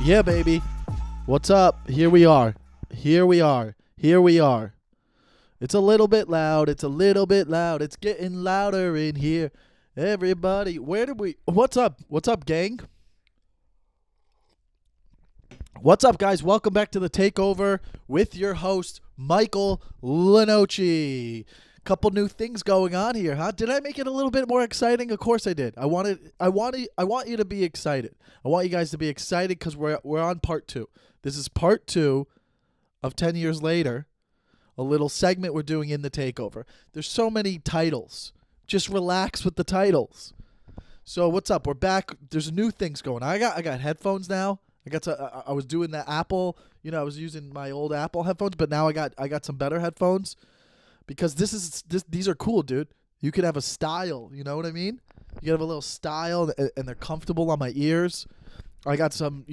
Yeah, baby. What's up? Here we are. Here we are. Here we are. It's a little bit loud. It's a little bit loud. It's getting louder in here. Everybody, what's up? What's up, gang? What's up, guys? Welcome back to the Takeover with your host, Michael Lenoci. Couple new things going on here, huh? Did I make it a little bit more exciting? Of course I did. I want you to be excited. I want you guys to be excited because we're on part 2. This is part 2 of 10 years later, a little segment we're doing in the Takeover. There's so many titles. Just relax with the titles. So what's up? We're back. There's new things going on. I got headphones now. I was doing the Apple, I was using my old Apple headphones, but now I got some better headphones. Because these are cool, dude. You could have a style, you know what I mean? You could have a little style, and they're comfortable on my ears. I got some,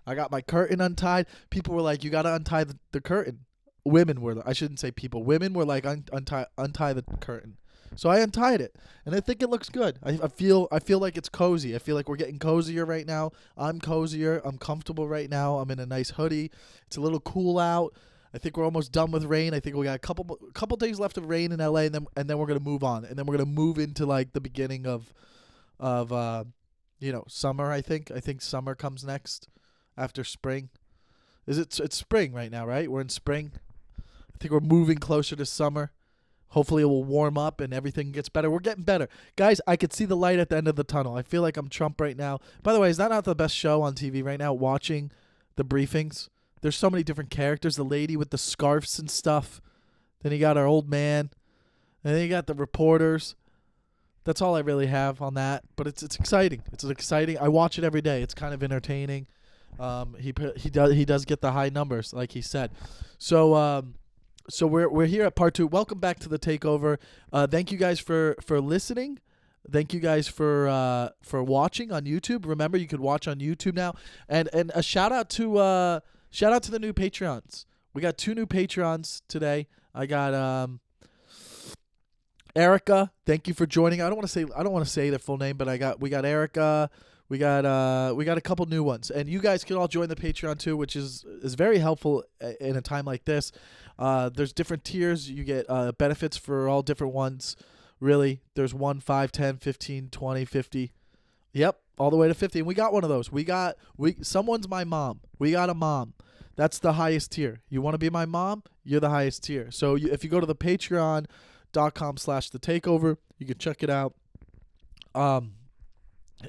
I got my curtain untied. People were like, you got to untie the curtain. Women were, I shouldn't say people. Women were like, untie the curtain. So I untied it, and I think it looks good. I feel like it's cozy. I feel like we're getting cozier right now. I'm cozier. I'm comfortable right now. I'm in a nice hoodie. It's a little cool out. I think we're almost done with rain. I think we got a couple days left of rain in LA, and then we're gonna move on, and then we're gonna move into like the beginning of summer. I think summer comes next after spring. It's spring right now, right? We're in spring. I think we're moving closer to summer. Hopefully it will warm up and everything gets better. We're getting better. Guys, I could see the light at the end of the tunnel. I feel like I'm Trump right now. By the way, is that not the best show on TV right now, watching the briefings? There's so many different characters. The lady with the scarves and stuff. Then you got our old man. And then you got the reporters. That's all I really have on that. But it's exciting. It's exciting. I watch it every day. It's kind of entertaining. He does get the high numbers, like he said. So we're here at part 2. Welcome back to the Takeover. Thank you guys for listening. Thank you guys for watching on YouTube. Remember, you could watch on YouTube now. And a shout out to the new Patreons. We got 2 new Patreons today. I got Erica. Thank you for joining. I don't want to say their full name, but we got Erica. We got a couple new ones, and you guys can all join the Patreon too, which is very helpful in a time like this. There's different tiers. You get benefits for all different ones. Really, there's 1, 5, 10, 15, 20, 50. Yep, all the way to 50. And we got one of those. Someone's my mom. We got a mom. That's the highest tier. You want to be my mom? You're the highest tier. So if you go to the patreon.com/thetakeover, you can check it out.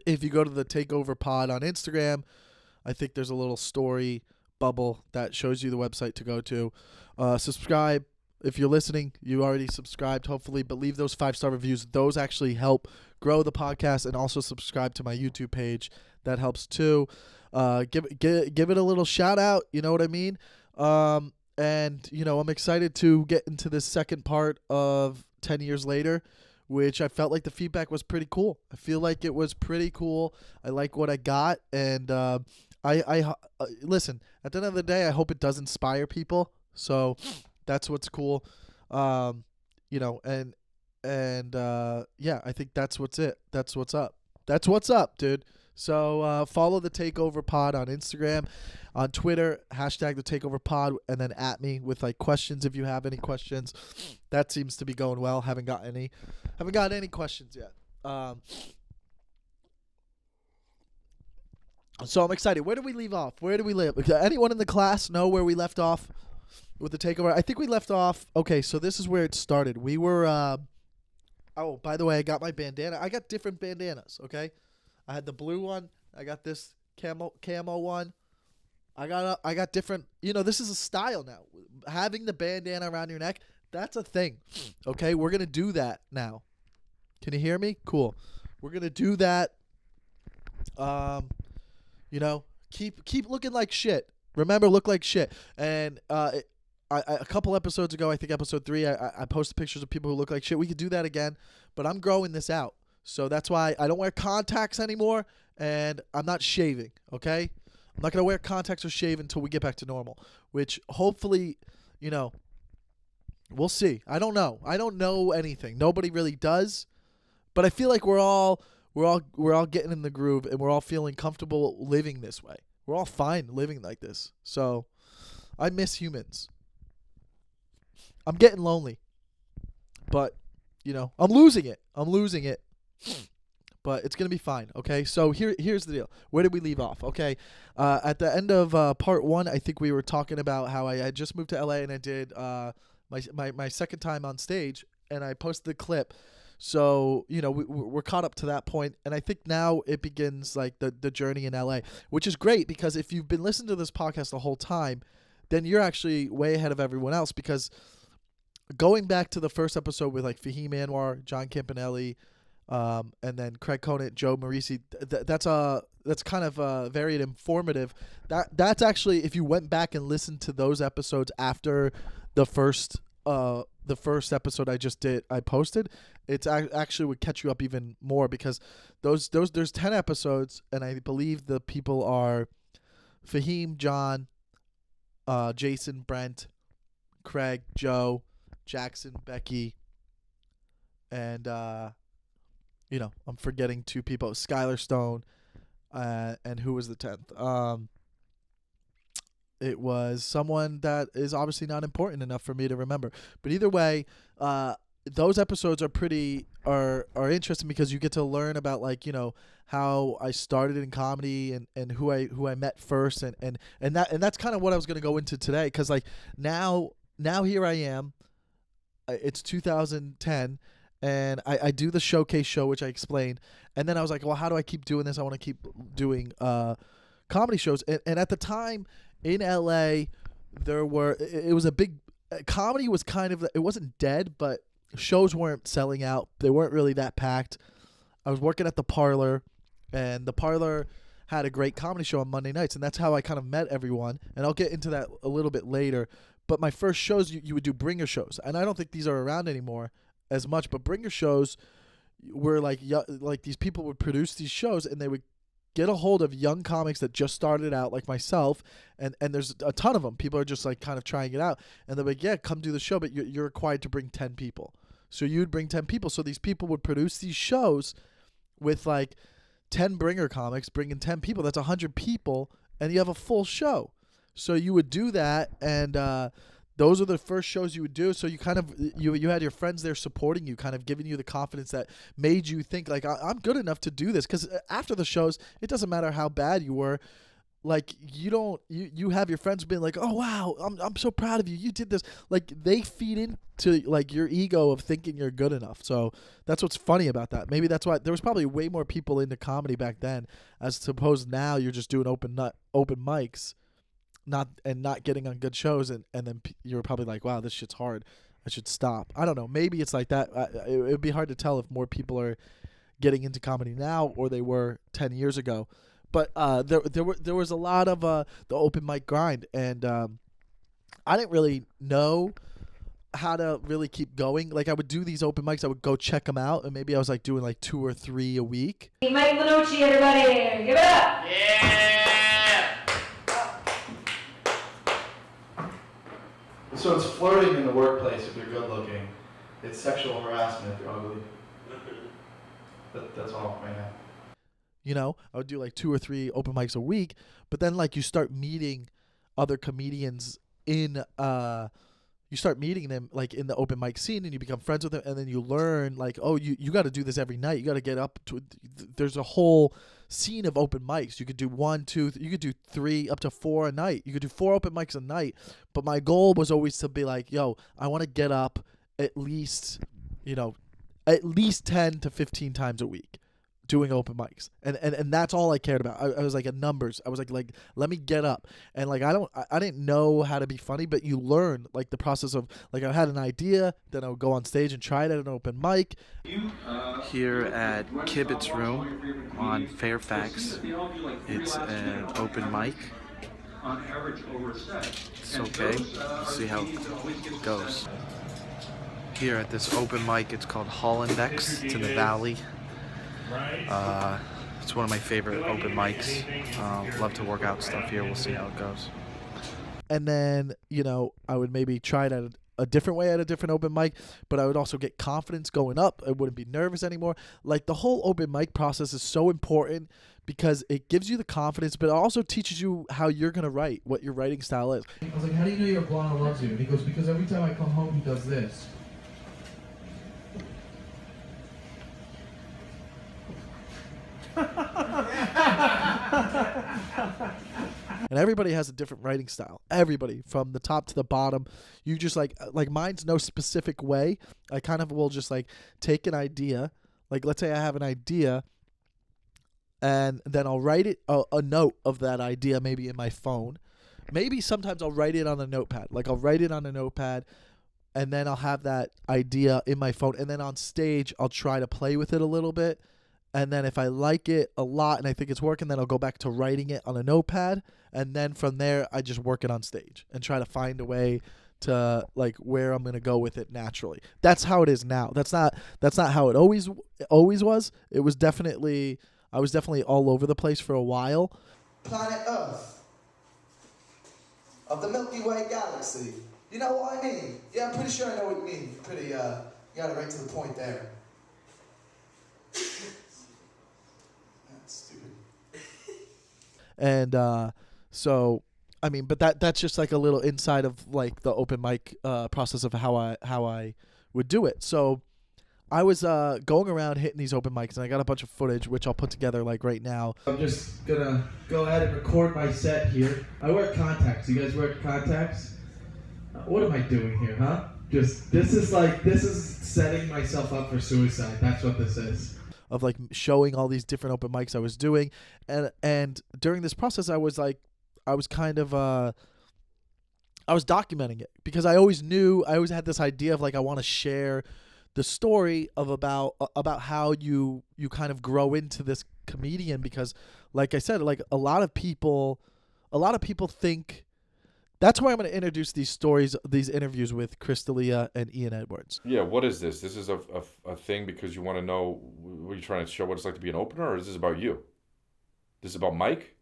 If you go to the Takeover Pod on Instagram, I think there's a little story bubble that shows you the website to go to. Subscribe. If you're listening, you already subscribed, hopefully, but leave those 5-star reviews. Those actually help grow the podcast, and also subscribe to my YouTube page. That helps too. Give it a little shout out. You know what I mean? And I'm excited to get into this second part of 10 years later, which I felt like the feedback was pretty cool. I feel like it was pretty cool. I like what I got, and I listen. At the end of the day, I hope it does inspire people. So that's what's cool. I think that's what's it. That's what's up. That's what's up, dude. So follow the Takeover Pod on Instagram, on Twitter, hashtag the Takeover Pod, and then at me with like questions if you have any questions. That seems to be going well. Haven't got any questions yet. So I'm excited. Where do we leave off? Where do we live? Anyone in the class know where we left off with the Takeover? I think we left off. Okay, so this is where it started. We were. Oh, by the way, I got my bandana. I got different bandanas. Okay, I had the blue one. I got this camo one. I got different. This is a style now. Having the bandana around your neck, that's a thing. Okay, we're gonna do that now. Can you hear me? Cool. We're gonna do that. Keep looking like shit. Remember, look like shit. And I a couple episodes ago, I think episode 3, I posted pictures of people who look like shit. We could do that again, but I'm growing this out. So that's why I don't wear contacts anymore, and I'm not shaving, okay? I'm not going to wear contacts or shave until we get back to normal, which hopefully, we'll see. I don't know. I don't know anything. Nobody really does, but I feel like we're all getting in the groove, and we're all feeling comfortable living this way. We're all fine living like this. So I miss humans. I'm getting lonely. But, I'm losing it. But it's going to be fine, okay? So here's the deal. Where did we leave off, okay? At the end of part 1, I think we were talking about how I had just moved to LA and I did my second time on stage, and I posted the clip. So, we're caught up to that point, and I think now it begins, like, the journey in LA, which is great because if you've been listening to this podcast the whole time, then you're actually way ahead of everyone else because going back to the first episode with, like, Fahim Anwar, John Campanelli, and then Craig Conant, Joe Marisi, that's kind of very informative. That's actually, if you went back and listened to those episodes after the first episode I posted, it's actually would catch you up even more because there's 10 episodes, and I believe the people are Fahim, John, Jason, Brent, Craig, Joe, Jackson, Becky, and I'm forgetting 2 people, Skylar Stone, and who was the 10th? It was someone that is obviously not important enough for me to remember. But either way, those episodes are interesting because you get to learn about, like, how I started in comedy and who I met first and that's kind of what I was going to go into today because, like, now here I am. It's 2010. And I do the showcase show, which I explained. And then I was like, well, how do I keep doing this? I want to keep doing comedy shows. And at the time in LA, it was a big, comedy was kind of, it wasn't dead, but shows weren't selling out. They weren't really that packed. I was working at the Parlor, and the Parlor had a great comedy show on Monday nights. And that's how I kind of met everyone. And I'll get into that a little bit later. But my first shows, you would do bringer shows. And I don't think these are around anymore as much, but bringer shows were like these people would produce these shows and they would get a hold of young comics that just started out like myself, and there's a ton of them. People are just like kind of trying it out, and they're like, yeah, come do the show, but you're required to bring 10 people. So you'd bring 10 people. So these people would produce these shows with like 10 bringer comics bringing 10 people. That's 100 people, and you have a full show. So you would do that, and those are the first shows you would do. So you kind of you had your friends there supporting you, kind of giving you the confidence that made you think like, I'm good enough to do this. Because after the shows, it doesn't matter how bad you were. Like, you have your friends being like, oh wow, I'm so proud of you. You did this. Like, they feed into like your ego of thinking you're good enough. So that's what's funny about that. Maybe that's why there was probably way more people into comedy back then, as opposed now you're just doing open mics. Not getting on good shows, and then you're probably like, wow, this shit's hard, I should stop. I don't know, maybe it's like that. It would be hard to tell if more people are getting into comedy now or they were 10 years ago, but there was a lot of the open mic grind, and I didn't really know how to really keep going. Like, I would do these open mics, I would go check them out, and maybe I was like doing like 2 or 3 a week. Mike Lenoci, everybody, give it up! Yeah! So it's flirting in the workplace if you're good looking. It's sexual harassment if you're ugly. That's all right now. I would do like 2 or 3 open mics a week, but then like you start meeting other comedians you start meeting them like in the open mic scene, and you become friends with them, and then you learn like, oh, you got to do this every night. You got to get up to. There's a whole scene of open mics. You could do 1, 2, you could do 3 up to 4 a night. You could do 4 open mics a night. But my goal was always to be like, yo, I want to get up at least 10 to 15 times a week doing open mics, and that's all I cared about. I was like at numbers. I was like let me get up, and like I didn't know how to be funny, but you learn like the process of like, I had an idea, then I would go on stage and try it at an open mic. Here at Kibit's Room on Fairfax, it's an open mic. It's okay. Let's see how it goes. Here at this open mic, it's called Hollandex. It's in the Valley. It's one of my favorite open mics. Love to work out stuff here. We'll see how it goes. And then, I would maybe try it at a different way at a different open mic, but I would also get confidence going up. I wouldn't be nervous anymore. Like the whole open mic process is so important because it gives you the confidence, but it also teaches you how you're going to write, what your writing style is. I was like, how do you know your iguana loves you? And he goes, because every time I come home, he does this. And everybody has a different writing style. Everybody, from the top to the bottom. You just like mine's no specific way. I kind of will just like take an idea. Like let's say I have an idea, and then I'll write it a note of that idea maybe in my phone. Maybe sometimes I'll write it on a notepad. Like I'll write it on a notepad, and then I'll have that idea in my phone. And then on stage, I'll try to play with it a little bit. And then if I like it a lot and I think it's working, then I'll go back to writing it on a notepad. And then from there, I just work it on stage and try to find a way to like where I'm going to go with it naturally. That's how it is now. That's not how it always was. I was definitely all over the place for a while. Planet Earth of the Milky Way galaxy. You know what I mean? Yeah, I'm pretty sure I know what you mean. Pretty, you got it right to the point there. And so, I mean, but that's just like a little inside of like the open mic process of how I would do it. So I was going around hitting these open mics, and I got a bunch of footage, which I'll put together like right now. I'm just gonna go ahead and record my set here. I wear contacts. You guys wear contacts? What am I doing here, huh? This is setting myself up for suicide. That's what this is. Of like showing all these different open mics I was doing, and during this process I was documenting it because I always had this idea of like I want to share the story of about how you kind of grow into this comedian, because like I said, like a lot of people think. That's why I'm going to introduce these stories, these interviews with Chris D'Elia and Ian Edwards. Yeah, what is this? This is a thing because you want to know, what you're trying to show what it's like to be an opener, or is this about you? This is about Mike?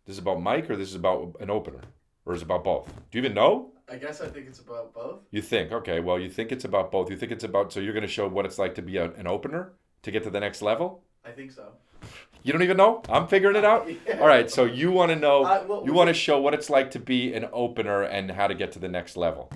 This is about Mike, or this is about an opener? Or is it about both? Do you even know? I guess I think it's about both. You think, okay, well, you think it's about both. You think it's about, so you're going to show what it's like to be an opener, to get to the next level? I think so. You don't even know? I'm figuring it out? Yeah. All right, so you want to know, you want to show what it's like to be an opener and how to get to the next level.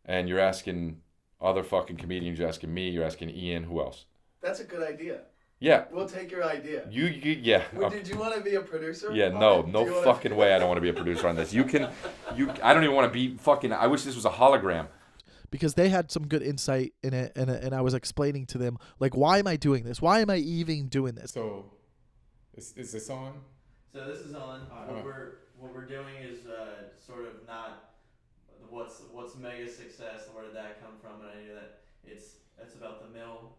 And you're asking other fucking comedians, you're asking me, you're asking Ian, who else? That's a good idea. Yeah. We'll take your idea. Yeah. Did you want to be a producer? Yeah, no fucking way I don't want to be a producer on this. I don't even want to be fucking, I wish this was a hologram. Because they had some good insight in it, and I was explaining to them, like, why am I doing this? Why am I even doing this? So, is this on? So this is on. What we're doing is sort of not what's mega success and where did that come from, and I knew that it's about the middle,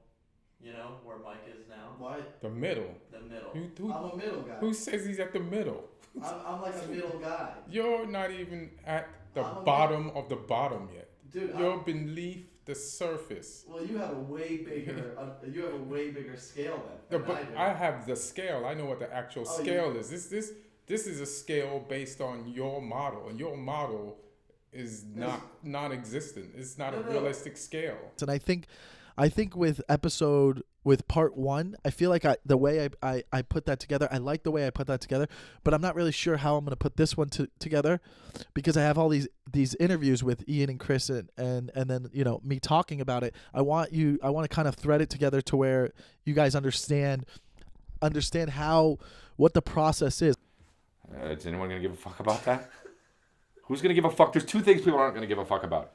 where Mike is now. Why? The middle. The middle. I'm a middle guy. Who says he's at the middle? I'm like a middle guy. You're not even at the bottom of the bottom yet. Dude, you're beneath the surface. Well, you have a way bigger scale than But I do. I have the scale. I know what the actual scale is. This is a scale based on your model, and your model is non-existent. It's not a realistic scale. And I think with part 1, I feel like the way I put that together, I like the way I put that together, but I'm not really sure how I'm going to put this one together, because I have all these interviews with Ian and Chris and then me talking about it. I want to kind of thread it together to where you guys understand what the process is. Is anyone going to give a fuck about that? Who's going to give a fuck? There's 2 things people aren't going to give a fuck about.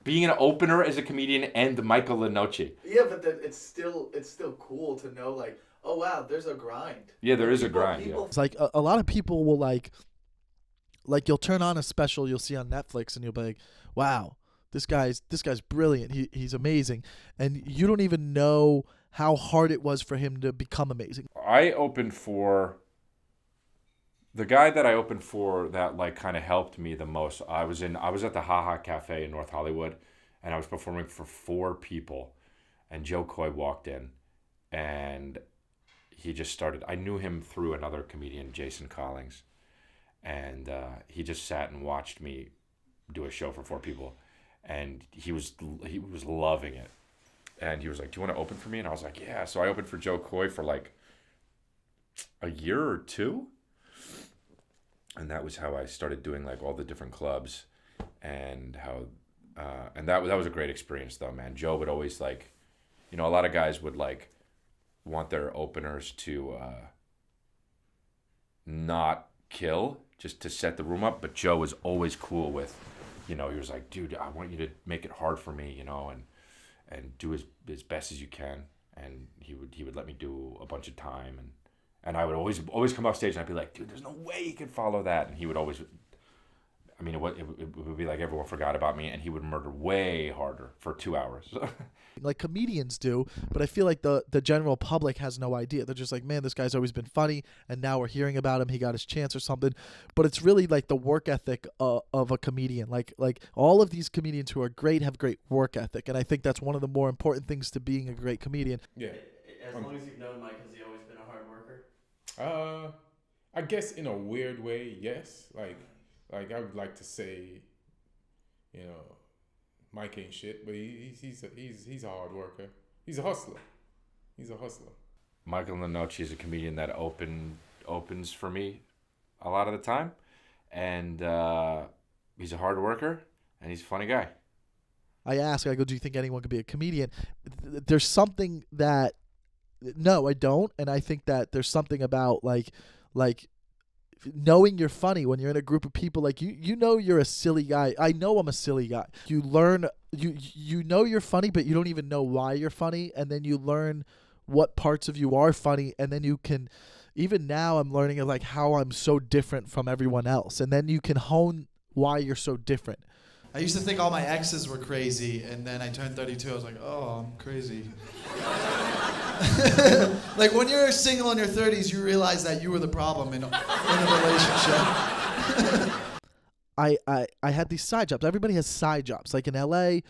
Being an opener as a comedian and Michael Lenoci. Yeah, but it's still cool to know, like, oh wow, there's a grind. Yeah, there is a grind. Yeah. It's like a lot of people will like you'll turn on a special you'll see on Netflix and you'll be like, wow, this guy's brilliant. He's amazing, and you don't even know how hard it was for him to become amazing. I opened for the guy that I opened for that like kind of helped me the most. I was at the Ha Ha Cafe in North Hollywood, and I was performing for 4 people, and Joe Coy walked in, and he just started. I knew him through another comedian, Jason Collings, and he just sat and watched me do a show for 4 people, and he was loving it. And he was like, "Do you want to open for me?" And I was like, "Yeah." So I opened for Joe Coy for like a year or two. And that was how I started doing like all the different clubs, and and that was a great experience though, man. Joe would always like, a lot of guys would like want their openers to not kill, just to set the room up. But Joe was always cool with, he was like, "Dude, I want you to make it hard for me, and do as best as you can." And he would let me do a bunch of time, and I would always come off stage and I'd be like, "Dude, there's no way you can follow that." And he would always, it would be like everyone forgot about me, and he would murder way harder for 2 hours. Like comedians do, but I feel like the general public has no idea. They're just like, "Man, this guy's always been funny, and now we're hearing about him. He got his chance or something." But it's really like the work ethic of a comedian. Like all of these comedians who are great have great work ethic, and I think that's one of the more important things to being a great comedian. Yeah. As long as you've known Mike, has he always been a hard worker? I guess in a weird way, yes. Like I would like to say, Mike ain't shit, but he's a hard worker. He's a hustler. Michael Lenoci is a comedian that opens for me a lot of the time, and he's a hard worker, and he's a funny guy. I go, "Do you think anyone could be a comedian?" There's something that, no, I don't, and I think that there's something about like knowing you're funny when you're in a group of people. Like you're a silly guy. I know I'm a silly guy. You learn, you know you're funny, but you don't even know why you're funny, and then you learn what parts of you are funny, and then you can, even now I'm learning like how I'm so different from everyone else, and then you can hone why you're so different. I used to think all my exes were crazy, and then I turned 32. I was like, "Oh, I'm crazy." Like when you're single in your 30s, you realize that you were the problem in a relationship. I had these side jobs. Everybody has side jobs. Like in LA,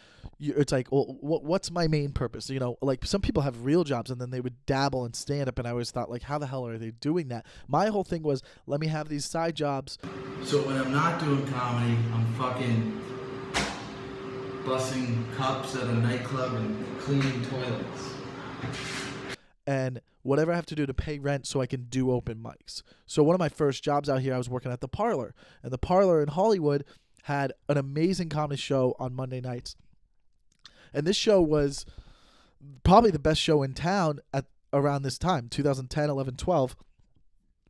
it's like, well, what's my main purpose? Like some people have real jobs, and then they would dabble in stand-up, and I always thought, like, how the hell are they doing that? My whole thing was, let me have these side jobs. So when I'm not doing comedy, I'm fucking bussing cups at a nightclub and cleaning toilets. And whatever I have to do to pay rent so I can do open mics. So one of my first jobs out here, I was working at the Parlor. And the Parlor in Hollywood had an amazing comedy show on Monday nights. And this show was probably the best show in town at around this time, 2010, 11, 12,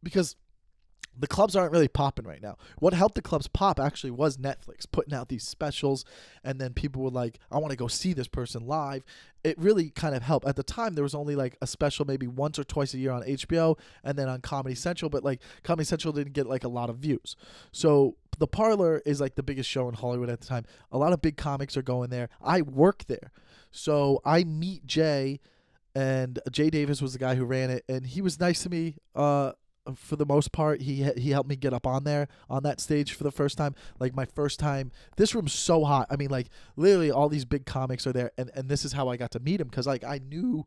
because the clubs aren't really popping right now. What helped the clubs pop actually was Netflix putting out these specials, and then people were like, "I want to go see this person live." It really kind of helped. At the time, there was only like a special maybe once or twice a year on HBO and then on Comedy Central, but like Comedy Central didn't get like a lot of views. So the Parlor is like the biggest show in Hollywood at the time. A lot of big comics are going there. I work there. So I meet Jay, and Jay Davis was the guy who ran it, and he was nice to me. For the most part, he helped me get up on that stage for the first time. Like my first time, this room's so hot. I mean, like literally all these big comics are there, and this is how I got to meet him, because like I knew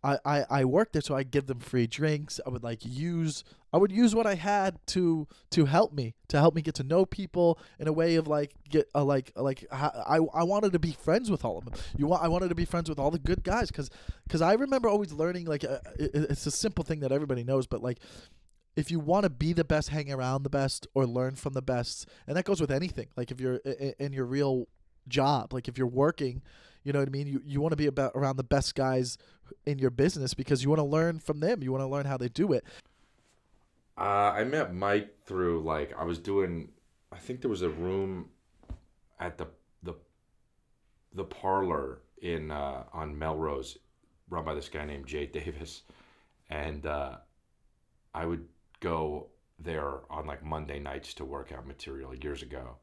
I worked there, so I give them free drinks. I would use what I had to help me get to know people in a way of like I wanted to be friends with all of them. I wanted to be friends with all the good guys, because I remember always learning, like it's a simple thing that everybody knows, but like, if you want to be the best, hang around the best, or learn from the best, and that goes with anything. Like if you're in your real job, like if you're working, you know what I mean? You want to be around the best guys in your business, because you want to learn from them. You want to learn how they do it. I met Mike through, like, I think there was a room at the Parlor in on Melrose, run by this guy named Jay Davis, and I would go there on like Monday nights to work out material years ago,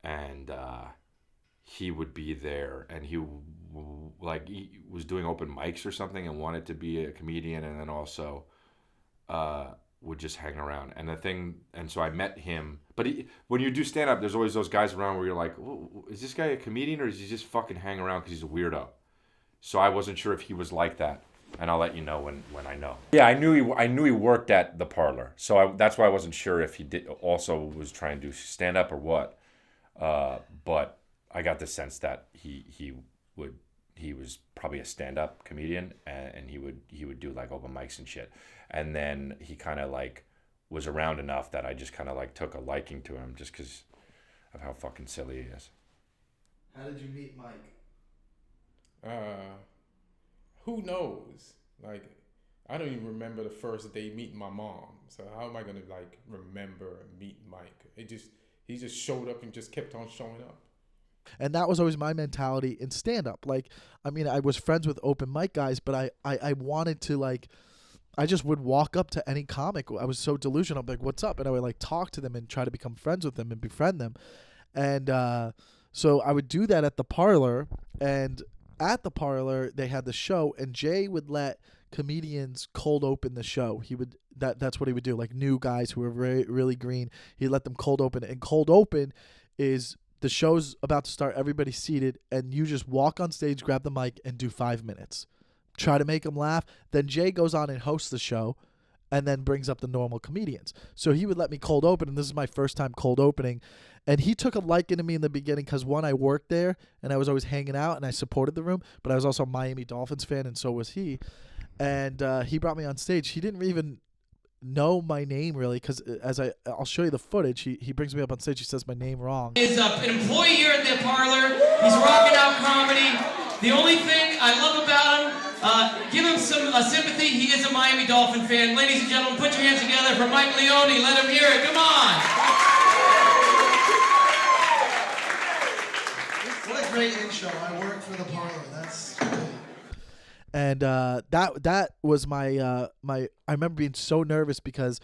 and he would be there, and he was doing open mics or something and wanted to be a comedian, and then also would just hang around. And so I met him. But when you do stand up, there's always those guys around where you're like, is this guy a comedian, or is he just fucking hang around because he's a weirdo? So I wasn't sure if he was like that. And I'll let you know when I know. Yeah, I knew he worked at the Parlor, so that's why I wasn't sure if he also was trying to do stand up or what. But I got the sense that he was probably a stand-up comedian, and he would do like open mics and shit. And then he kind of like was around enough that I just kind of like took a liking to him just because of how fucking silly he is. How did you meet Mike? Who knows? Like, I don't even remember the first day meeting my mom. So how am I gonna like remember and meet Mike? He just showed up and just kept on showing up. And that was always my mentality in stand-up. Like, I mean, I was friends with open mic guys, but I wanted to, like, I just would walk up to any comic. I was so delusional. I'm like, what's up? And I would, like, talk to them and try to become friends with them and befriend them. And so I would do that at the Parlor. And at the Parlor, they had the show, and Jay would let comedians cold open the show. He would that's what he would do. Like, new guys who were really green, he'd let them cold open. And cold open is the show's about to start, everybody's seated, and you just walk on stage, grab the mic, and do 5 minutes. Try to make them laugh. Then Jay goes on and hosts the show and then brings up the normal comedians. So he would let me cold open, and this is my first time cold opening. And he took a liking to me in the beginning because, one, I worked there, and I was always hanging out, and I supported the room, but I was also a Miami Dolphins fan, and so was he. And he brought me on stage. He didn't even know my name really, because I'll show you the footage. He brings me up on stage. He says my name wrong. He's an employee here at the Parlor. He's rocking out comedy. The only thing I love about him, give him some sympathy. He is a Miami Dolphin fan. Ladies and gentlemen, put your hands together for Mike Leone. Let him hear it. Come on. What a great intro. I work for the Parlor. That's great. And that was my I remember being so nervous because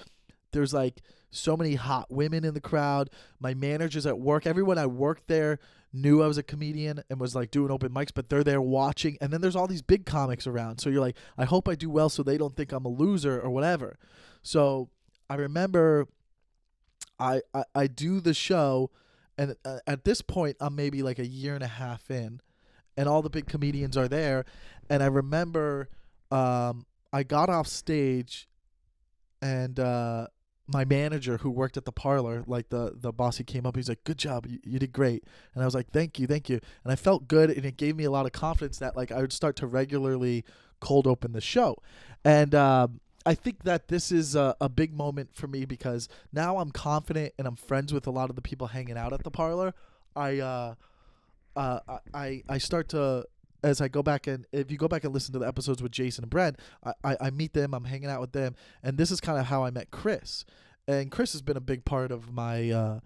there's like so many hot women in the crowd. My managers at work, everyone I worked there knew I was a comedian and was like doing open mics, but they're there watching. And then there's all these big comics around. So you're like, I hope I do well so they don't think I'm a loser or whatever. So I remember I do the show, and at this point I'm maybe like a year and a half in, and all the big comedians are there. And I remember I got off stage, and my manager who worked at the Parlor, like the boss, he came up. He's like, good job. You did great. And I was like, thank you. And I felt good, and it gave me a lot of confidence that like I would start to regularly cold open the show. And I think that this is a big moment for me because now I'm confident and I'm friends with a lot of the people hanging out at the Parlor. I start to, as I go back, and if you go back and listen to the episodes with Jason and Brent, I meet them, I'm hanging out with them, and this is kind of how I met Chris. And Chris has been a big part of my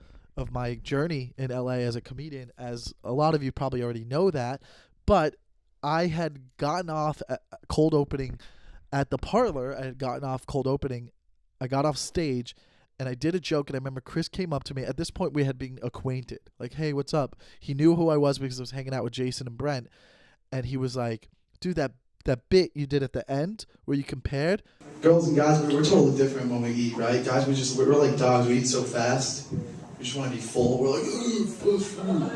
journey in LA as a comedian, as a lot of you probably already know that. But I had gotten off cold opening at the Parlor. I had gotten off cold opening. I got off stage, and I did a joke, and I remember Chris came up to me. At this point, we had been acquainted. Like, hey, what's up? He knew who I was because I was hanging out with Jason and Brent. And he was like, dude, that bit you did at the end where you compared. Girls and guys, we're totally different when we eat, right? Guys, we're like dogs. We eat so fast. We just want to be full. We're like, food.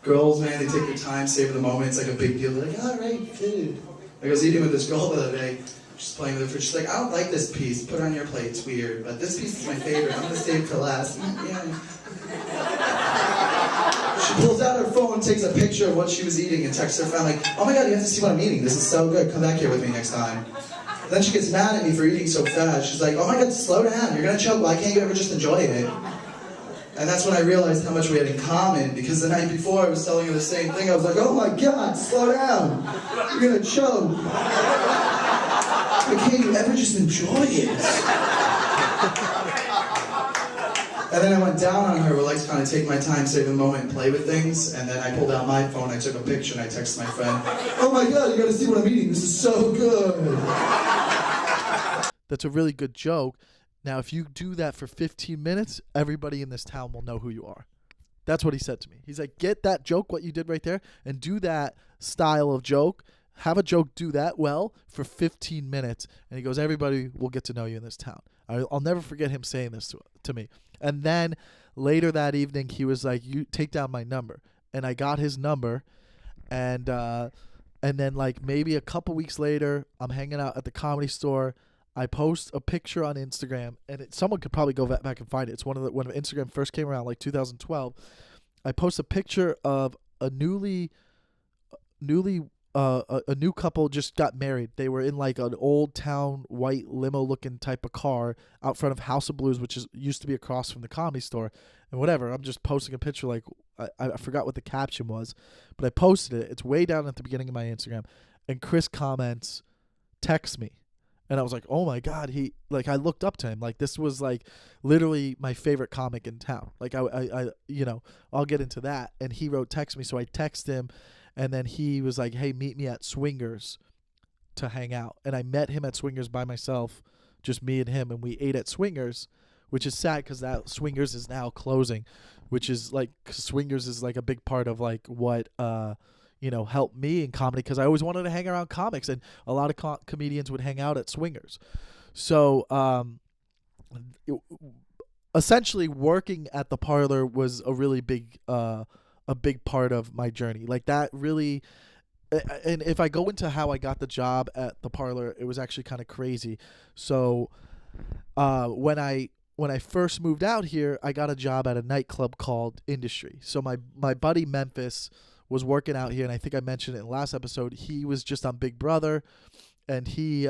Girls, man, they take their time, savor the moment. It's like a big deal. They're like, all right, food. Like, I was eating with this girl the other day, just playing with her. She's like, I don't like this piece. Put it on your plate. It's weird. But this piece is my favorite. I'm going to save it for last. Yeah. She pulls out her phone, takes a picture of what she was eating, and texts her friend like, oh my god, you have to see what I'm eating. This is so good. Come back here with me next time. And then she gets mad at me for eating so fast. She's like, oh my god, slow down. You're going to choke. Why can't you ever just enjoy it? And that's when I realized how much we had in common, because the night before I was telling her the same thing. I was like, oh my god, slow down. You're going to choke. Why can't you ever just enjoy it? And then I went down on her, would like to kind of take my time, save the moment, and play with things. And then I pulled out my phone, I took a picture, and I texted my friend, oh my god, you gotta see what I'm eating, this is so good. That's a really good joke. Now, if you do that for 15 minutes, everybody in this town will know who you are. That's what he said to me. He's like, get that joke, what you did right there, and do that style of joke. Have a joke, do that well for 15 minutes. And he goes, everybody will get to know you in this town. I'll never forget him saying this to me. And then later that evening, he was like, you take down my number. And I got his number. And then like maybe a couple weeks later, I'm hanging out at the Comedy Store. I post a picture on Instagram, and someone could probably go back and find it. It's when Instagram first came around, like 2012. I post a picture of a new couple just got married. They were in like an old town white limo looking type of car out front of House of Blues, which used to be across from the Comedy Store. And whatever, I'm just posting a picture. Like I forgot what the caption was, but I posted it. It's way down at the beginning of my Instagram, and Chris comments, "Text me." And I was like, oh my God, I looked up to him. Like, this was like literally my favorite comic in town. Like I'll get into that. And he wrote, text me. So I text him, and then he was like, hey, meet me at Swingers to hang out. And I met him at Swingers by myself, just me and him. And we ate at Swingers, which is sad because that Swingers is now closing, which is like, 'cause Swingers is like a big part of like what, helped me in comedy, because I always wanted to hang around comics, and a lot of comedians would hang out at Swingers. So essentially working at the Parlor was a really big part of my journey. Like that really, and if I go into how I got the job at the Parlor, it was actually kind of crazy. So when I first moved out here, I got a job at a nightclub called Industry. So my buddy Memphis was working out here, and I think I mentioned it in the last episode. He was just on Big Brother, and he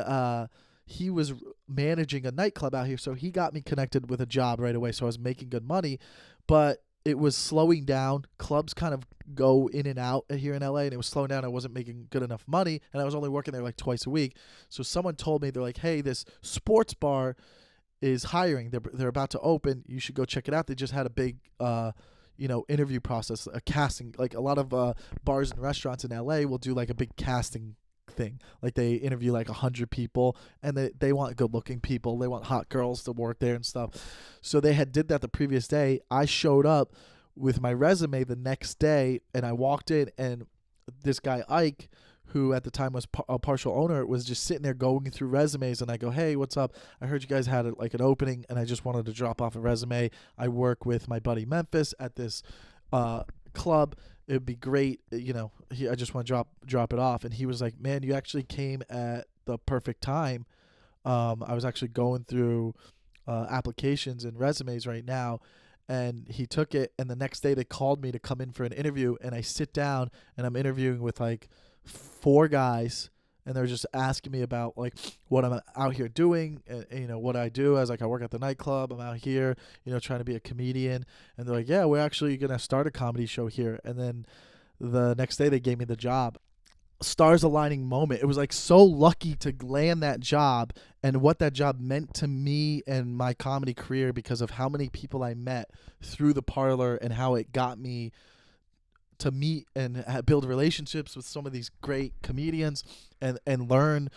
was managing a nightclub out here, so he got me connected with a job right away. So I was making good money, but it was slowing down. Clubs kind of go in and out here in LA, and it was slowing down. I wasn't making good enough money, and I was only working there like twice a week. So someone told me, they're like, hey, this sports bar is hiring. They're about to open. You should go check it out. They just had a big interview process, a casting. Like a lot of bars and restaurants in LA will do like a big casting thing. Like they interview like 100 people, and they want good looking people. They want hot girls to work there and stuff. So they did that the previous day. I showed up with my resume the next day, and I walked in, and this guy Ike, who at the time was a partial owner, was just sitting there going through resumes, and I go, hey, what's up? I heard you guys had an opening, and I just wanted to drop off a resume. I work with my buddy Memphis at this club. It would be great, I just want to drop it off. And he was like, man, you actually came at the perfect time. I was actually going through applications and resumes right now, and he took it, and the next day they called me to come in for an interview, and I sit down, and I'm interviewing with like 4 guys, and they're just asking me about like what I'm out here doing, and what I do. As like, I work at the nightclub, I'm out here, trying to be a comedian. And they're like, yeah, we're actually gonna start a comedy show here. And then the next day they gave me the job. Stars aligning moment. It was like so lucky to land that job, and what that job meant to me and my comedy career, because of how many people I met through the Parlor, and how it got me to meet and build relationships with some of these great comedians, and learn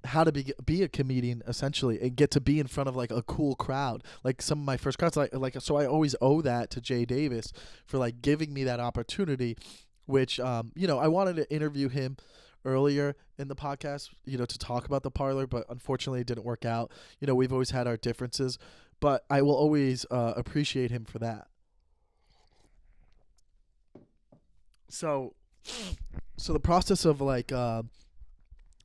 how to be a comedian, essentially, and get to be in front of like a cool crowd. Like some of my first crowds, so I always owe that to Jay Davis for like giving me that opportunity, which I wanted to interview him earlier in the podcast, to talk about the Parlor, but unfortunately it didn't work out. We've always had our differences, but I will always appreciate him for that. So the process of like,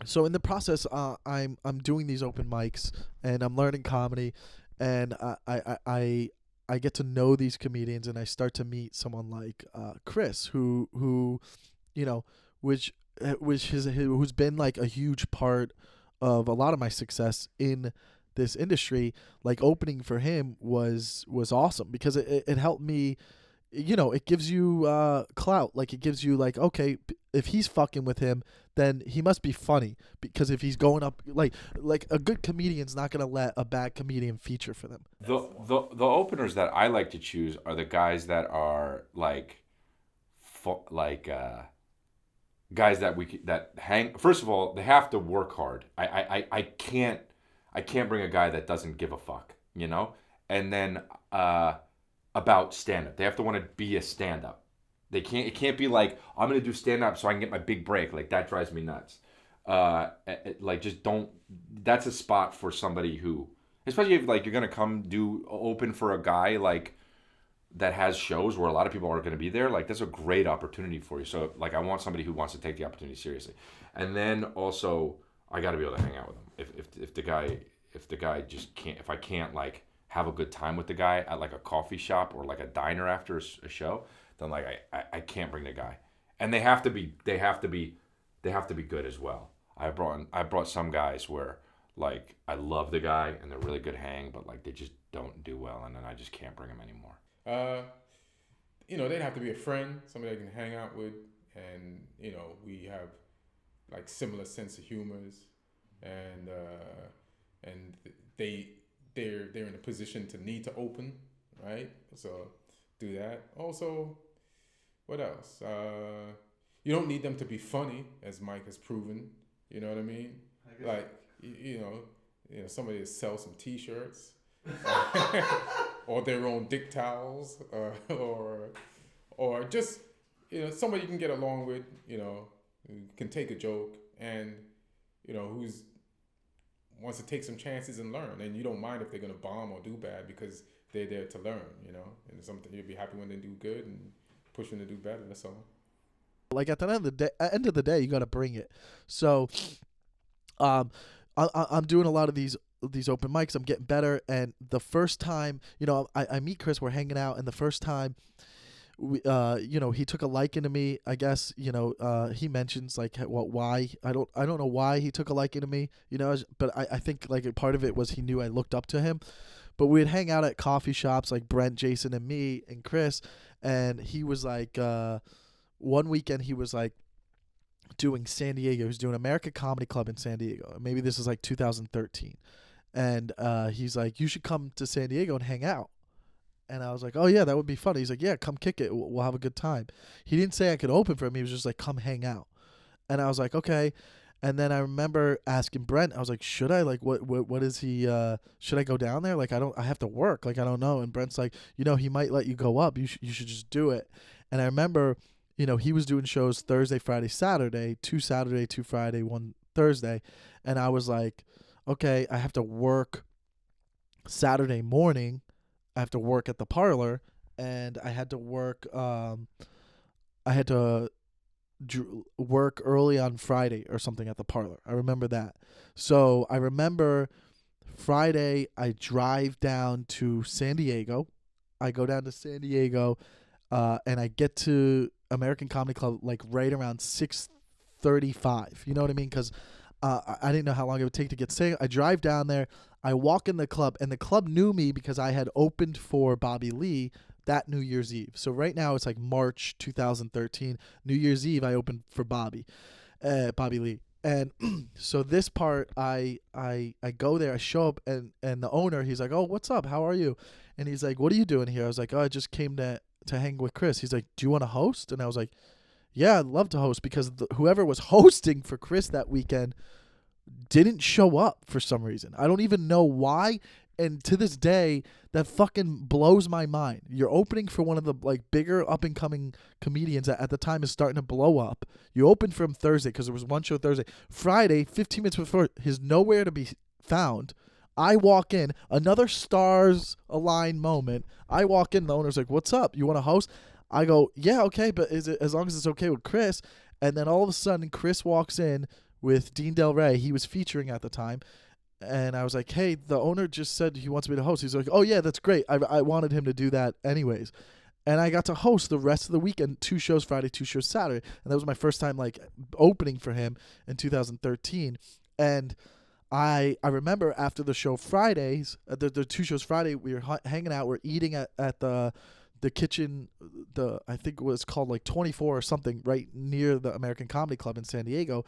so in the process, I'm doing these open mics, and I'm learning comedy, and I get to know these comedians, and I start to meet someone like Chris, who's been like a huge part of a lot of my success in this industry. Like opening for him was awesome, because it helped me. It gives you clout. Like it gives you like, okay, if he's fucking with him, then he must be funny, because if he's going up, like a good comedian's not gonna let a bad comedian feature for them. The openers that I like to choose are the guys that are guys that hang. First of all, they have to work hard. I can't bring a guy that doesn't give a fuck, and then about stand-up. They have to want to be a stand-up. It can't be like, I'm going to do stand-up so I can get my big break. Like, that drives me nuts. Just don't, that's a spot for somebody who, especially if like you're going to come do open for a guy like that has shows where a lot of people are going to be there. Like, that's a great opportunity for you. So like, I want somebody who wants to take the opportunity seriously. And then also, I got to be able to hang out with him. If the guy just can't, if I can't like have a good time with the guy at like a coffee shop or like a diner after a show, then like I can't bring the guy. And they have to be good as well. I brought some guys where like I love the guy and they're really good hang, but like they just don't do well, and then I just can't bring them anymore. They'd have to be a friend, somebody I can hang out with, and we have like similar sense of humors, and they're in a position to need to open, right? So do that. Also, what else? You don't need them to be funny, as Mike has proven. You know what I mean? Like somebody to sell some T-shirts, or their own dick towels, or just somebody you can get along with. Who can take a joke and who's wants to take some chances and learn, and you don't mind if they're gonna bomb or do bad because they're there to learn. And something you'll be happy when they do good and push them to do better. That's all. Like at the end of the day, you got to bring it. So, I'm doing a lot of these open mics. I'm getting better, and the first time, I meet Chris, we're hanging out, and the first time, we, he took a liking to me. I guess, he mentions like why I don't know why he took a liking to me, but I think like part of it was he knew I looked up to him. But we'd hang out at coffee shops like Brent, Jason, and me and Chris, and he was like, one weekend he was like doing San Diego. He was doing America Comedy Club in San Diego. Maybe this is like 2013. And he's like, you should come to San Diego and hang out. And I was like, oh, yeah, that would be fun. He's like, yeah, come kick it. We'll have a good time. He didn't say I could open for him. He was just like, come hang out. And I was like, okay. And then I remember asking Brent, I was like, should I? Like, what is he? Should I go down there? Like, I have to work. Like, I don't know. And Brent's like, he might let you go up. You should just do it. And I remember, he was doing shows Thursday, Friday, Saturday, 2 Saturday, 2 Friday, 1 Thursday. And I was like, okay, I have to work Saturday morning. I have to work at the Parlor, and I had to work. Work early on Friday or something at the Parlor. I remember that. So I remember Friday I drive down to San Diego. I go down to San Diego, and I get to American Comedy Club like right around 6:35. You know what I mean? Because I didn't know how long it would take to get to. I drive down there. I walk in the club, and the club knew me because I had opened for Bobby Lee that New Year's Eve. So right now it's like March 2013. New Year's Eve I opened for Bobby Lee. And so this part, I go there, I show up, and the owner, he's like, oh, what's up? How are you? And he's like, what are you doing here? I was like, oh, I just came to hang with Chris. He's like, do you want to host? And I was like, yeah, I'd love to host, because whoever was hosting for Chris that weekend didn't show up for some reason. I don't even know why. And to this day, that fucking blows my mind. You're opening for one of the like bigger up and coming comedians that at the time is starting to blow up. You opened for him Thursday because there was one show Thursday. Friday, 15 minutes before, he's nowhere to be found. I walk in, another stars align moment. I walk in, the owner's like, "What's up? You want to host?" I go, "Yeah, okay, but is it as long as it's okay with Chris?" And then all of a sudden, Chris walks in with Dean Del Rey. He was featuring at the time. And I was like, hey, the owner just said he wants me to host. He's like, oh, yeah, that's great. I wanted him to do that anyways. And I got to host the rest of the weekend, 2 shows Friday, 2 shows Saturday. And that was my first time, like, opening for him in 2013. And I remember after the show Fridays, the 2 shows Friday, we were hanging out. We're eating at the kitchen, I think it was called, like, 24 or something, right near the American Comedy Club in San Diego.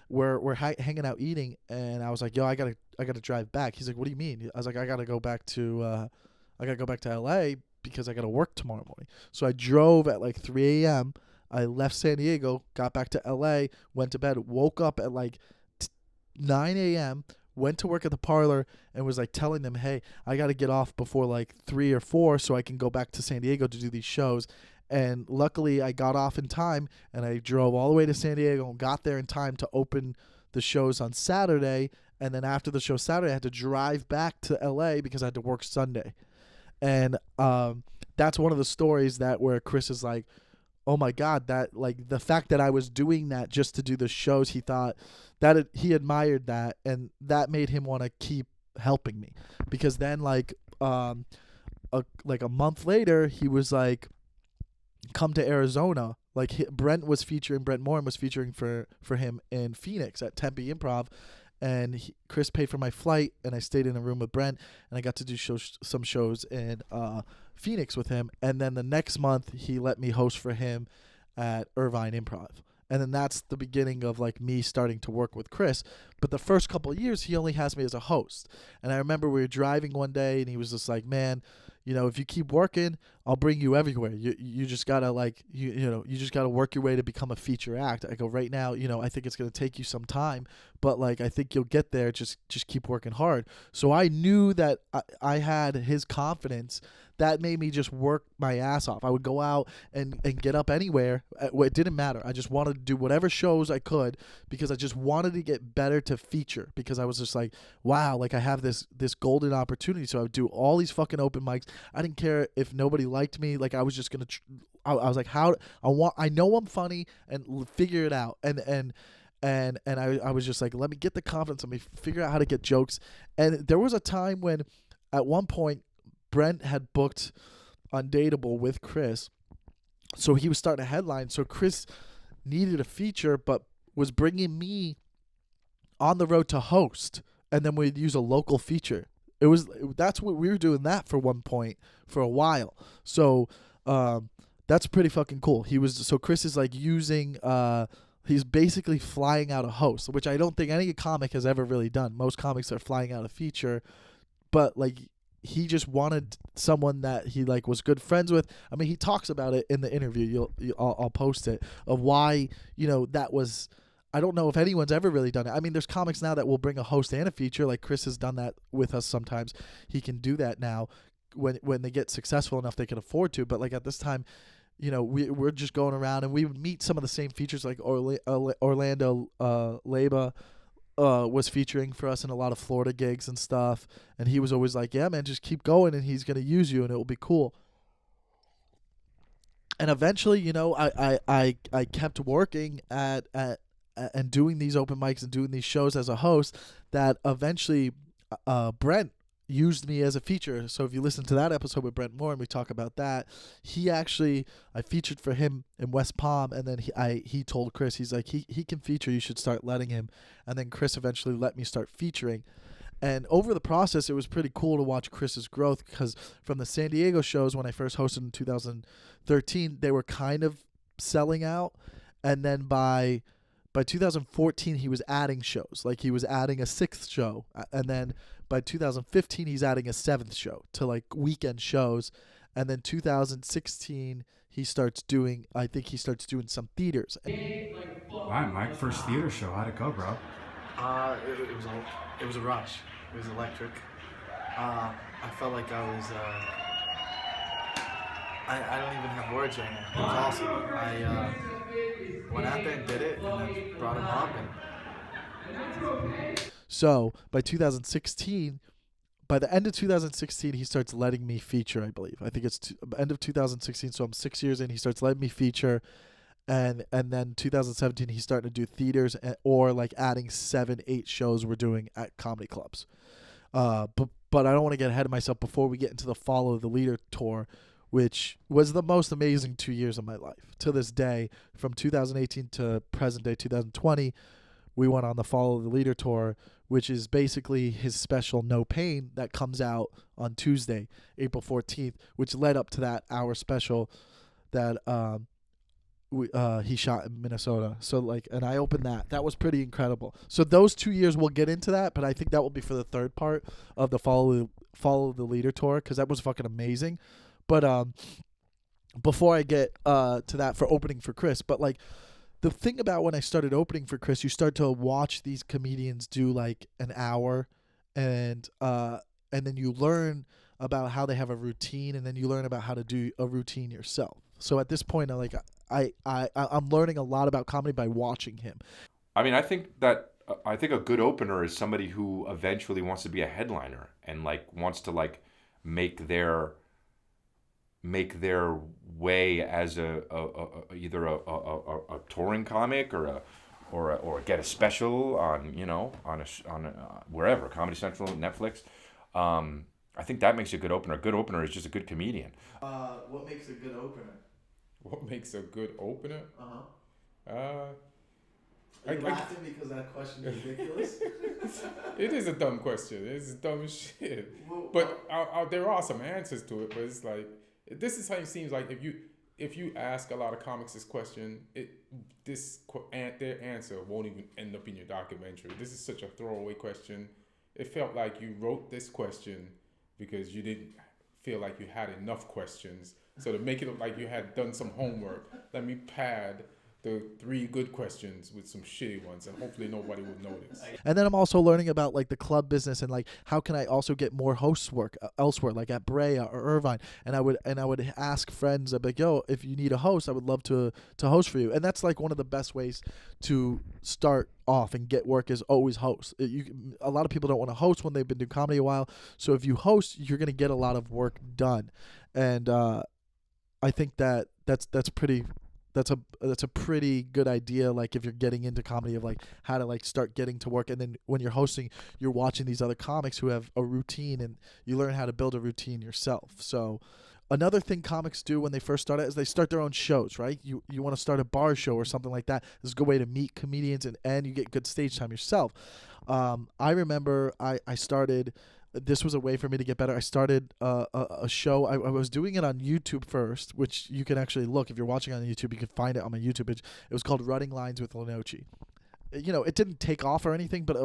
We're hanging out eating, and I was like, yo, I gotta drive back. He's like, what do you mean? I was like, I gotta go back to LA because I gotta work tomorrow morning. So I drove at like 3 a.m. I left San Diego, got back to LA, went to bed, woke up at like 9 a.m., went to work at the Parlor, and was like telling them, hey, I gotta get off before like 3 or 4 so I can go back to San Diego to do these shows. And luckily, I got off in time, and I drove all the way to San Diego and got there in time to open the shows on Saturday. And then after the show Saturday, I had to drive back to L.A. because I had to work Sunday. And that's one of the stories that where Chris is like, oh, my God, that like the fact that I was doing that just to do the shows, he thought that he admired that, and that made him want to keep helping me. Because then like a month later, he was like, come to Arizona. Like Brent Morin was featuring for him in Phoenix at Tempe Improv, and Chris paid for my flight, and I stayed in a room with Brent, and I got to do some shows in Phoenix with him. And then the next month, he let me host for him at Irvine Improv. And then that's the beginning of like me starting to work with Chris. But the first couple of years, he only has me as a host. And I remember we were driving one day, and he was just like, man, you know, if you keep working, I'll bring you everywhere. You just gotta like you just gotta work your way to become a feature act. I go, right now, you know, I think it's gonna take you some time, but like I think you'll get there. Just keep working hard. So I knew that I had his confidence. That made me just work my ass off. I would go out and get up anywhere. It didn't matter. I just wanted to do whatever shows I could because I just wanted to get better to feature, because I was just like, wow, like I have this golden opportunity. So I would do all these fucking open mics. I didn't care if nobody liked me. Like I was just going to I was like, I know I'm funny, and figure it out. And I was just like, let me get the confidence. Let me figure out how to get jokes. And there was a time when at one point Brent had booked Undateable with Chris, so he was starting a headline. So Chris needed a feature, but was bringing me on the road to host, and then we'd use a local feature. That's what we were doing that for one point for a while. So that's pretty fucking cool. Chris is like using he's basically flying out a host, which I don't think any comic has ever really done. Most comics are flying out a feature, but like he just wanted someone that he like was good friends with. I mean, he talks about it in the interview. I'll post it, of why, you know, that was. I don't know if anyone's ever really done it. I mean, there's comics now that will bring a host and a feature. Like Chris has done that with us sometimes. He can do that now when they get successful enough they can afford to. But like at this time, you know, we're just going around, and we would meet some of the same features. Like Orlando Leba was featuring for us in a lot of Florida gigs and stuff, and he was always like, yeah, man, just keep going, and he's going to use you, and it will be cool. And eventually, you know, I kept working at and doing these open mics and doing these shows as a host, that eventually Brent used me as a feature. So if you listen to that episode with Brent Moore and we talk about that, I featured for him in West Palm, and then he told Chris, he's like, he can feature, you should start letting him. And then Chris eventually let me start featuring. And over the process, it was pretty cool to watch Chris's growth, because from the San Diego shows when I first hosted in 2013, they were kind of selling out. And then by 2014, he was adding shows. Like he was adding a 6th show. And then by 2015, he's adding a 7th show to like weekend shows. And then 2016, he starts doing some theaters. Wow, Mike, first theater show. How'd it go, bro? It was a rush. It was electric. I felt like I was. I don't even have words right now. It was awesome. I went out there and did it, and then brought him up. So by 2016, by the end of 2016, he starts letting me feature, I believe. I think it's end of 2016, so I'm 6 years in. He starts letting me feature. And then 2017, he's starting to do theaters or like adding 7-8 shows we're doing at comedy clubs. But I don't want to get ahead of myself before we get into the Follow the Leader tour, which was the most amazing 2 years of my life. To this day, from 2018 to present day 2020, we went on the Follow the Leader tour, which is basically his special No Pain that comes out on Tuesday, April 14th, which led up to that hour special that he shot in Minnesota. So like, and I opened that. That was pretty incredible. So those 2 years, we'll get into that, but I think that will be for the third part of the Follow the Leader tour, because that was fucking amazing. But before I get to that for opening for Chris, but like the thing about when I started opening for Chris, you start to watch these comedians do like an hour, and then you learn about how they have a routine, and then you learn about how to do a routine yourself. So at this point, I'm learning a lot about comedy by watching him. I mean, I think a good opener is somebody who eventually wants to be a headliner and like wants to like make their way as either a touring comic or get a special on wherever, Comedy Central, Netflix. I think that makes a good opener. A good opener is just a good comedian. What makes a good opener? What makes a good opener? Are you laughing because that question is ridiculous? It is a dumb question. It's dumb as shit. Well, but there are some answers to it. But it's like, this is how it seems like if you ask a lot of comics this question, their answer won't even end up in your documentary. This is such a throwaway question. It felt like you wrote this question because you didn't feel like you had enough questions. So to make it look like you had done some homework, let me pad the 3 good questions with some shitty ones, and hopefully nobody would notice. And then I'm also learning about like the club business and like how can I also get more host work elsewhere, like at Brea or Irvine. And I would ask friends, I'd be like, yo, if you need a host, I would love to host for you. And that's like one of the best ways to start off and get work is always host. A lot of people don't want to host when they've been doing comedy a while. So if you host, you're gonna get a lot of work done. And I think that's a pretty good idea, like if you're getting into comedy, of like how to like start getting to work. And then when you're hosting, you're watching these other comics who have a routine and you learn how to build a routine yourself. So another thing comics do when they first start out is they start their own shows, right? You want to start a bar show or something like that. This is a good way to meet comedians and you get good stage time yourself. I remember I started... This was a way for me to get better. I started a show. I was doing it on YouTube first, which you can actually look. If you're watching on YouTube, you can find it on my YouTube page. It was called Running Lines with Lenoci. You know, it didn't take off or anything, but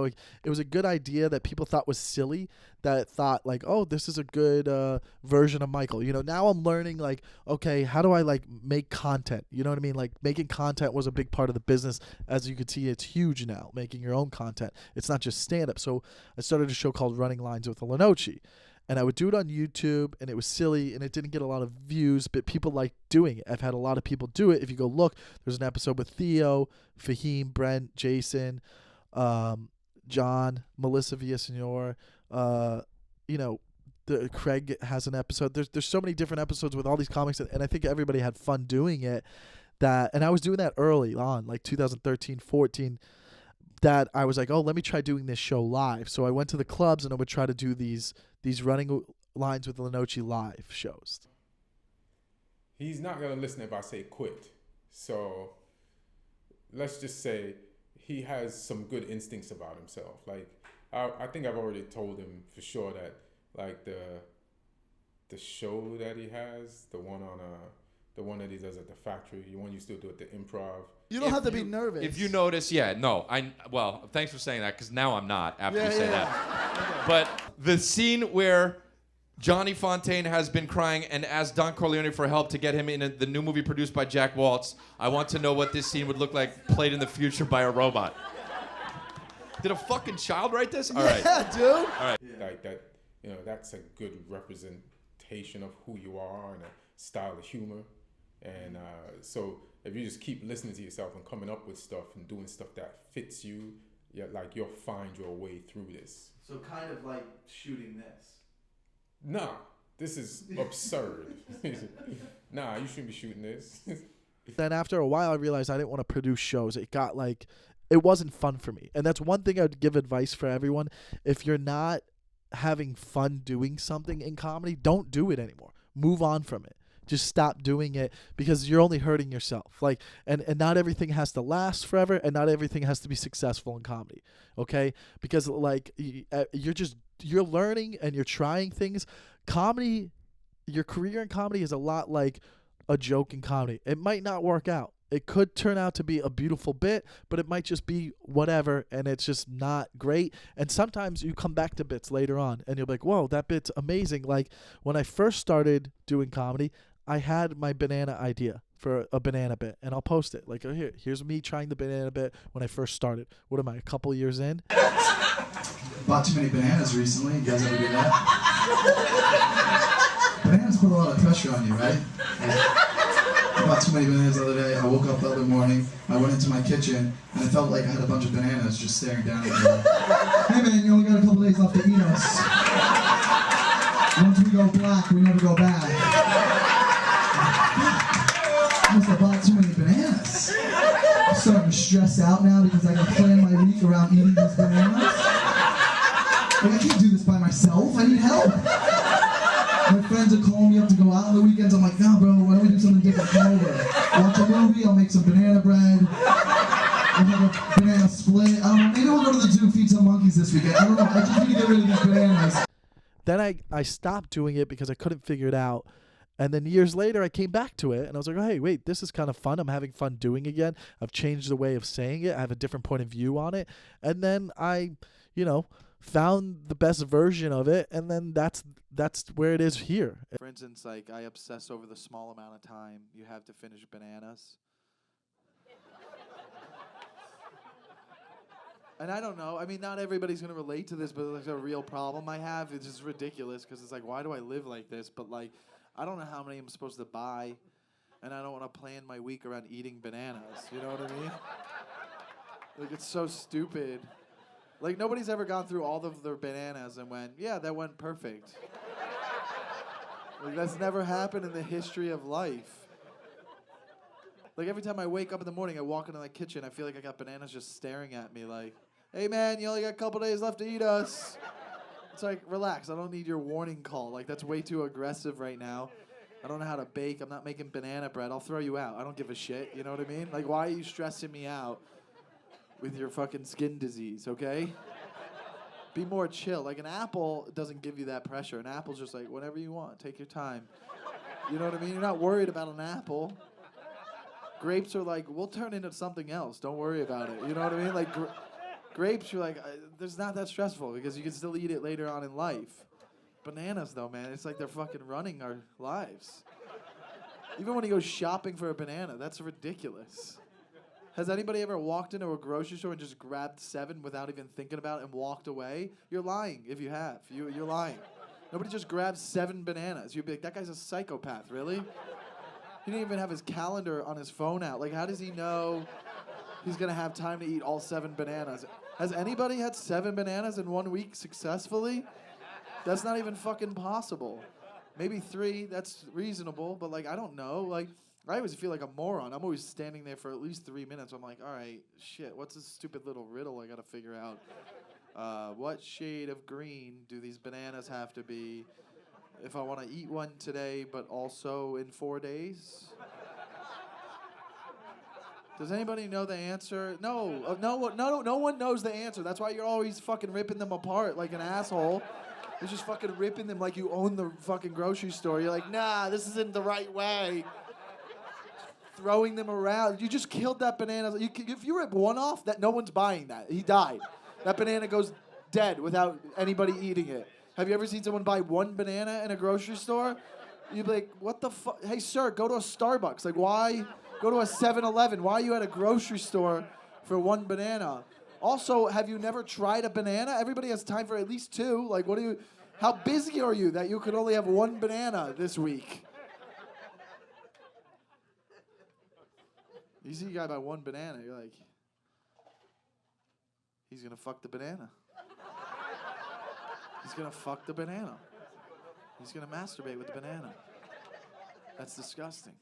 it was a good idea that people thought was silly, that thought like, oh, this is a good version of Michael. You know, now I'm learning like, okay, how do I like make content? You know what I mean? Like making content was a big part of the business. As you can see, it's huge now, making your own content. It's not just stand-up. So I started a show called Running Lines with Lenoci. And I would do it on YouTube, and it was silly, and it didn't get a lot of views, but people liked doing it. I've had a lot of people do it. If you go look, there's an episode with Theo, Fahim, Brent, Jason, John, Melissa Villasenor, you know, Craig has an episode. There's so many different episodes with all these comics, and I think everybody had fun doing it. And I was doing that early on, like 2013, 14, that I was like, oh, let me try doing this show live. So I went to the clubs, and I would try to do these Running Lines with Lenoci live shows. He's not going to listen if I say quit. So let's just say he has some good instincts about himself. Like, I think I've already told him for sure that, like, the show that he has, the one that he does at the factory, the one you still do at the Improv. You don't have to be nervous. If you notice, well, thanks for saying that, because now I'm not after you say that. But the scene where Johnny Fontaine has been crying and asked Don Corleone for help to get him in the new movie produced by Jack Waltz, I want to know what this scene would look like played in the future by a robot. Did a fucking child write this? All right. Yeah, dude. All right. Like that, you know, that's a good representation of who you are and a style of humor. And so if you just keep listening to yourself and coming up with stuff and doing stuff that fits you, like you'll find your way through this. So kind of like shooting this. Nah, this is absurd. Nah, you shouldn't be shooting this. Then after a while, I realized I didn't want to produce shows. It wasn't fun for me. And that's one thing I'd give advice for everyone. If you're not having fun doing something in comedy, don't do it anymore. Move on from it. Just stop doing it, because you're only hurting yourself. Like, and not everything has to last forever, and not everything has to be successful in comedy. Okay? Because like you're learning and you're trying things. Comedy, your career in comedy is a lot like a joke in comedy. It might not work out. It could turn out to be a beautiful bit, but it might just be whatever, and it's just not great. And sometimes you come back to bits later on, and you'll be like, whoa, that bit's amazing. Like, when I first started doing comedy, I had my banana idea for a banana bit, and I'll post it. Like, oh, here's me trying the banana bit when I first started. What am I, a couple years in? Bought too many bananas recently. You guys ever do that? Bananas put a lot of pressure on you, right? I bought too many bananas the other day. I woke up the other morning, I went into my kitchen, and I felt like I had a bunch of bananas just staring down at me. Hey man, you only got a couple days left to eat us. Once we go black, we never go back. I must have bought too many bananas. I'm starting to stress out now because I got to plan my week around eating these bananas. Like, I can't do this by myself. I need help. My friends are calling me up to go out on the weekends. I'm like, nah, bro, why don't we do something different? Come over. Watch a movie, I'll make some banana bread. We'll have a banana split. I don't know, maybe we'll go to the zoo, feed some monkeys this weekend. I don't know, I just need to get rid of these bananas. Then I stopped doing it because I couldn't figure it out. And then years later, I came back to it, and I was like, oh, hey, wait, this is kind of fun. I'm having fun doing it again. I've changed the way of saying it. I have a different point of view on it. And then I, found the best version of it, and then that's where it is here. For instance, like, I obsess over the small amount of time you have to finish bananas. And I don't know. I mean, not everybody's going to relate to this, but it's a real problem I have. It's just ridiculous because it's like, why do I live like this? But, like, I don't know how many I'm supposed to buy, and I don't want to plan my week around eating bananas. You know what I mean? Like, it's so stupid. Like, nobody's ever gone through all of their bananas and went, yeah, that went perfect. Like, that's never happened in the history of life. Like, every time I wake up in the morning, I walk into the kitchen, I feel like I got bananas just staring at me like, hey, man, you only got a couple days left to eat us. It's like, relax, I don't need your warning call. Like, that's way too aggressive right now. I don't know how to bake. I'm not making banana bread. I'll throw you out. I don't give a shit. You know what I mean? Like, why are you stressing me out with your fucking skin disease, okay? Be more chill. Like, an apple doesn't give you that pressure. An apple's just like, whatever you want. Take your time. You know what I mean? You're not worried about an apple. Grapes are like, we'll turn into something else. Don't worry about it. You know what I mean? Like, grapes, you're like, there's not that stressful because you can still eat it later on in life. Bananas, though, man, it's like they're fucking running our lives. Even when you go shopping for a banana, that's ridiculous. Has anybody ever walked into a grocery store and just grabbed 7 without even thinking about it and walked away? You're lying if you have. You're lying. Nobody just grabs 7 bananas. You'd be like, that guy's a psychopath, really? He didn't even have his calendar on his phone out. Like, how does he know he's going to have time to eat all 7 bananas? Has anybody had 7 bananas in 1 week successfully? That's not even fucking possible. Maybe 3, that's reasonable, but, like, I don't know. Like, I always feel like a moron. I'm always standing there for at least 3 minutes. I'm like, all right, shit, what's this stupid little riddle I got to figure out? What shade of green do these bananas have to be if I want to eat one today, but also in 4 days? Does anybody know the answer? No, no one knows the answer. That's why you're always fucking ripping them apart like an asshole. You're just fucking ripping them like you own the fucking grocery store. You're like, nah, this isn't the right way. Throwing them around. You just killed that banana. If you rip one off, that no one's buying that. He died. That banana goes dead without anybody eating it. Have you ever seen someone buy 1 banana in a grocery store? You'd be like, what the fuck? Hey, sir, go to a Starbucks. Like, why go to a 7-Eleven? Why are you at a grocery store for 1 banana? Also, have you never tried a banana? Everybody has time for at least 2. Like, how busy are you that you could only have 1 banana this week? You see a guy buy 1 banana, you're like, he's going to fuck the banana. He's going to fuck the banana. He's going to masturbate with the banana. That's disgusting.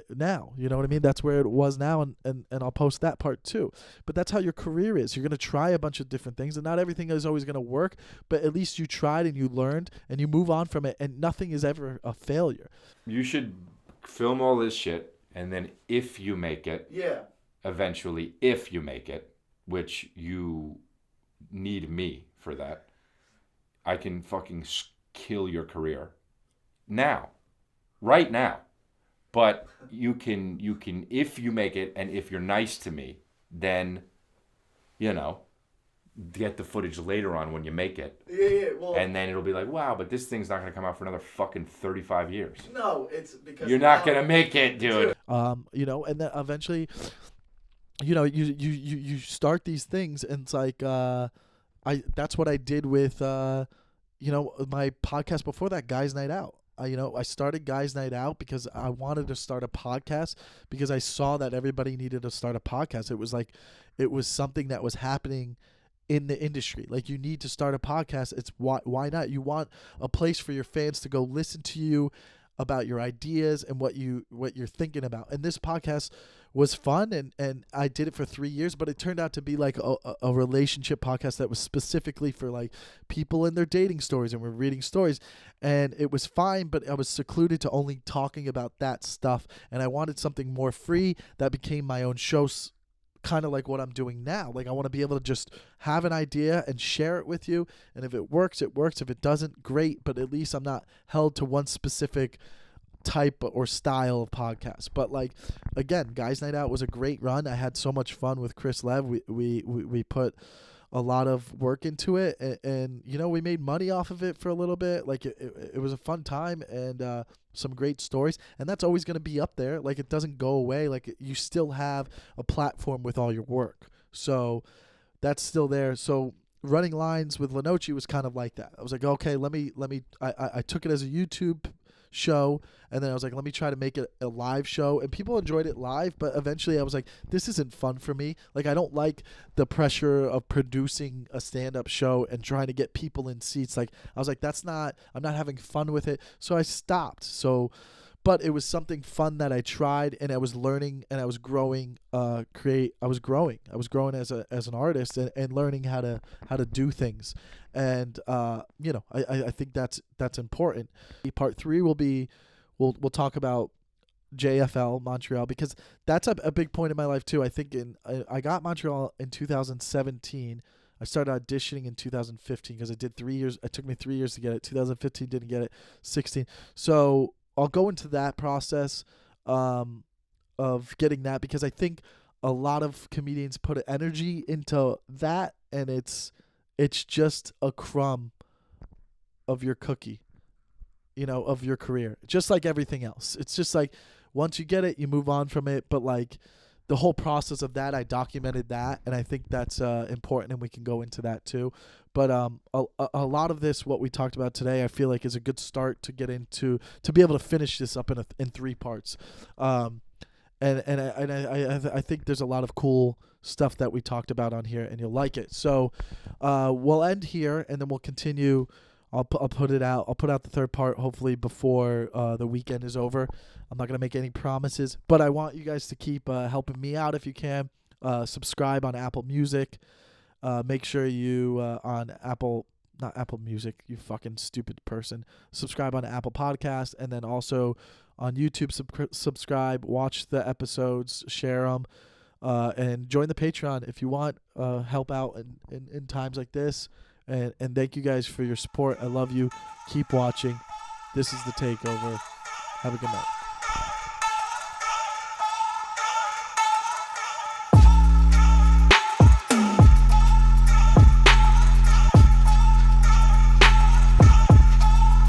Now, you know what I mean? That's where it was now, and I'll post that part too. But that's how your career is. You're going to try a bunch of different things, and not everything is always going to work, but at least you tried and you learned, and you move on from it, and nothing is ever a failure. You should film all this shit, and then if you make it, eventually, if you make it, which you need me for that, I can fucking kill your career now, right now. But you can, if you make it and if you're nice to me, then, get the footage later on when you make it. Yeah, well. And then it'll be like, wow, but this thing's not going to come out for another fucking 35 years. No, it's because you're not going to make it, dude. And then eventually, you start these things, and it's like, that's what I did with, my podcast before that, Guys Night Out. I started Guys Night Out because I wanted to start a podcast because I saw that everybody needed to start a podcast. It was something that was happening in the industry. Like, you need to start a podcast. It's why not? You want a place for your fans to go listen to you about your ideas and what you're thinking about. And this podcast was fun, and I did it for 3 years, but it turned out to be like a relationship podcast that was specifically for like people and their dating stories, and we're reading stories, and it was fine, but I was secluded to only talking about that stuff, and I wanted something more free that became my own show, kind of like what I'm doing now. Like I want to be able to just have an idea and share it with you, and if it works, it works. If it doesn't, great, but at least I'm not held to one specific type or style of podcast. But like again, Guys Night Out was a great run. I had so much fun with Chris Lev. We put a lot of work into it, and you know, we made money off of it for a little bit. Like it was a fun time, and some great stories, and that's always going to be up there. Like it doesn't go away. Like you still have a platform with all your work, so that's still there. So Running Lines with Lenoci was kind of like that. I was like, okay, let me I took it as a YouTube show, and then I was like, let me try to make it a live show, and people enjoyed it live, but eventually I was like, this isn't fun for me. Like I don't like the pressure of producing a stand-up show and trying to get people in seats. Like I was like, I'm not having fun with it, so I stopped. But it was something fun that I tried, and I was learning, and I was growing. I was growing as an artist, and learning how to do things, and you know, I think that's important. Part 3 will be, we'll talk about JFL Montreal, because that's a big point in my life too. I think I got Montreal in 2017. I started auditioning in 2015 because I did 3 years. It took me 3 years to get it. 2015 didn't get it. 16. So I'll go into that process of getting that, because I think a lot of comedians put energy into that, and it's just a crumb of your cookie, you know, of your career. Just like everything else. It's just like once you get it, you move on from it. But like the whole process of that, I documented that, and I think that's important, and we can go into that too. But a lot of this, what we talked about today, I feel like is a good start to get into, to be able to finish this up in 3 parts. And I think there's a lot of cool stuff that we talked about on here, and you'll like it. So we'll end here, and then we'll continue. I'll put it out. I'll put out the 3rd part hopefully before the weekend is over. I'm not gonna make any promises, but I want you guys to keep helping me out if you can. Subscribe on Apple Music. Make sure you on not Apple Music, you fucking stupid person. Subscribe on Apple Podcast, and then also on YouTube. Subscribe, watch the episodes, share them, and join the Patreon if you want. Help out in times like this. And thank you guys for your support. I love you. Keep watching. This is The Takeover. Have a good night.